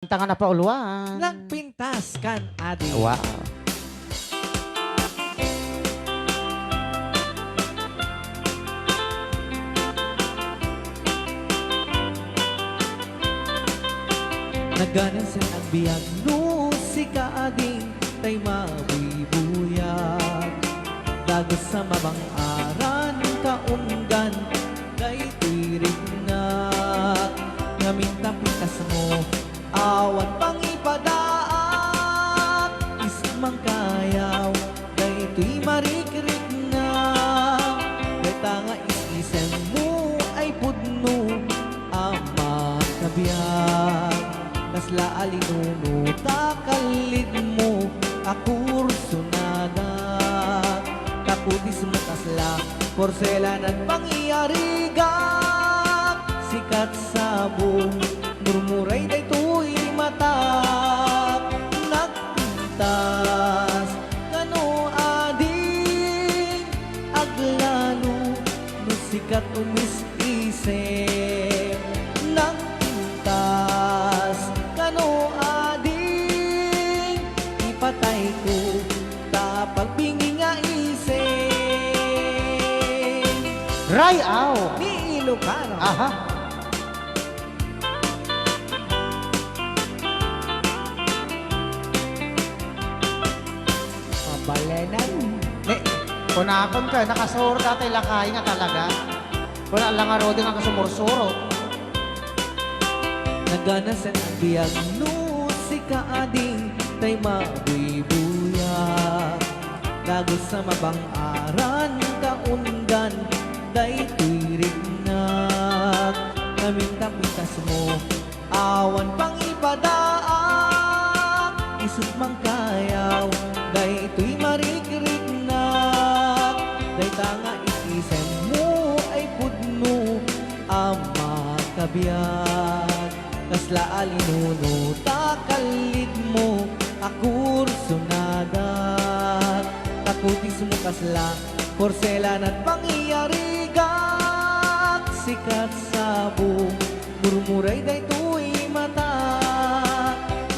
Tangan na pauluan. Nagpintas kan adi. Wow. Naganan sa nagbiag no si kaading tay mabuyag. Dagos sa mabang aran kaunggan kay tirig na. Ngaminta pintas mo awan pang ipadaat. Ismang kayaw kay ito'y marikrik na. Kay tanga isisen mo ay pudno ama kabiyag. Nasla alinuno takalid mo akurso nada. Takutis mo kasla porselan at pangyarigak. Sikat sabong murmuray day tuy matap. Nagpintas kano ading aglalo no sikat umis-isip. Nagpintas kano ading ipatay ko tapag bingi nga isip. Rayaw. Ni Ilocano. Aha. Balenan. Kunakon ka, nakasuro dati lakay nga talaga. Kuna lang nga rodi nga kasumursuro. Nagana sa nagbiag no si kaading tay mabuibuya. Dago sa mabang aran kaundan day tirig na. Naminta-pintas mo awan pang ipadaak. Isut mang kayaw day ito'y marikrik na. Day tanga isisen mo ay pudno ama kabiyag. Kasla alinuno takalid mo akurso nadat. Takutis mo kasla porselan at pangyarigak. Sikat sabong murmuray day tuy mata.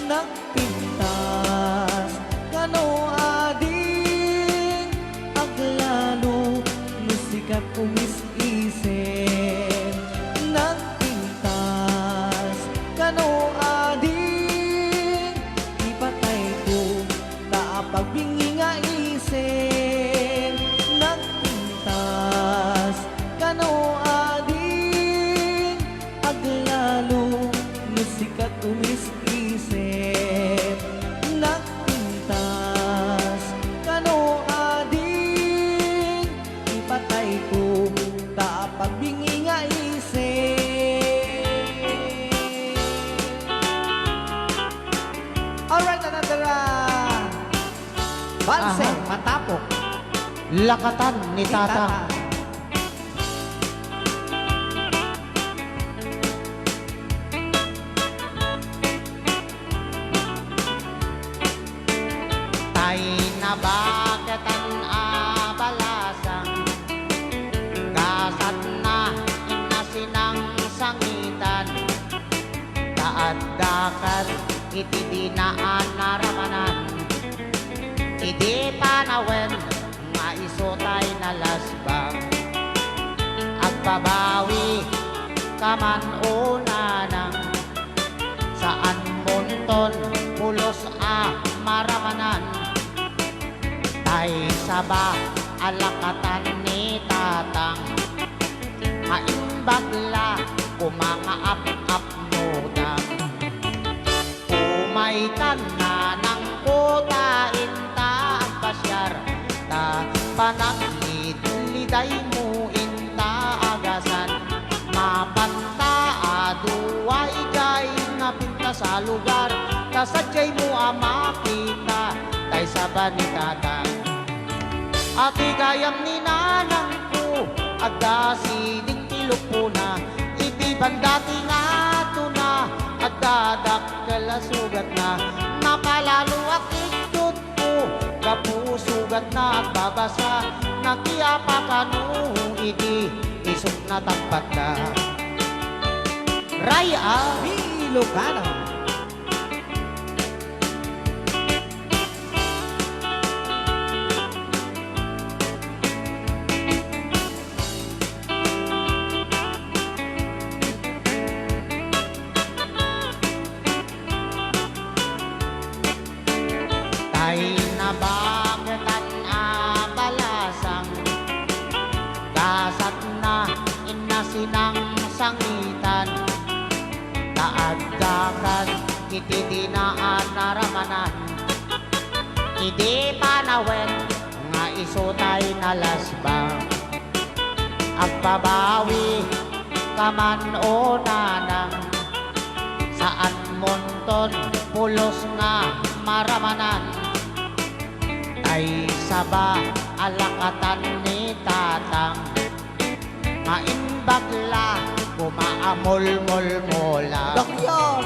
Nagpintas kano ading aglalo no sikat umis-isip. Nagpintas kano ading ipatay ko taapag bingi nga isip. Nagpintas kano ading aglalo no sikat umis-isip. Nagpintas kano ading ipatay ko taapag bingi nga isip. Alright, another balse, Aha. matapok. Lakatan ni Tata. Tay na bakit ang abalasang kasat na inasinang sangitan kaaddakan iti dinaan naramanan idi panawen nga isotay na lasbang agbabawi kaman una nang saan monton pulos a maramanan tay saba alakatan ni tatang maimbagla kumangaap-ap nodang umay kan na ng kutain ta ang pasyar ta panaglit-liday mo inta agasan mapanta aduay jay nga pinta sa lugar kasadyay mo amakita tay saba ni tatang ati gayam ni nanang ko agda sining tilupuna iti bandati nga na agdadak kalasugat na nakalalo akitut ko kapusugat na at babasa nakiapa kanu iti isok na takpat na Raya Ilocano. ay nabagatan abalasang gasat na inasinang sangitan taagdakan iti dinaan naramanan idi panawen nga isutay na lasbang agbabawi kaman o nanang saan monton pulos nga maramanan ay saba alakatan ni tatang mainbagla kumaamol-mol-mola Dakyan!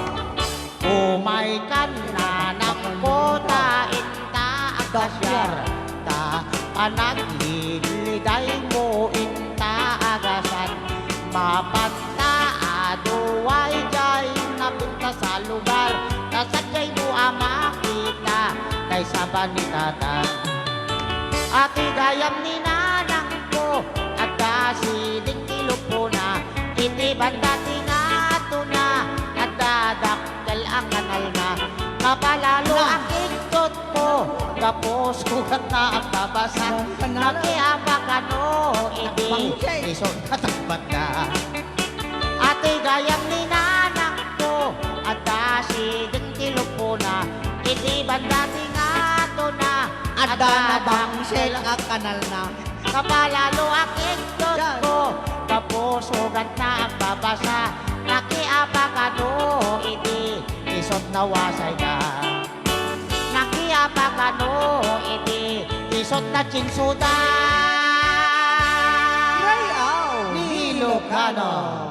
umay kan na nakota inta agasyar ta panagliliday mo inta agasan mapanta aduway jay napinta sa lugar kasadyay mo makita kay saban ni tata ati gayam ni nanang ko at kasiding kilupo na iti banda tingato na at dadakkel ang kanal na kapalalo ang iktot ko kapos ko na ang babasan nakiapakano iti isong katapat na ati gayam ni nanang ko at kasiding kilupo na iti banda tingato na Ada na bangsel ang kanal na. kapalalo ang iktot ko kapusugan na ang babasa nakiapakano iti isot na wasay ka nakiapakano iti isot na chinsudan Rayaw! ni Ilocano.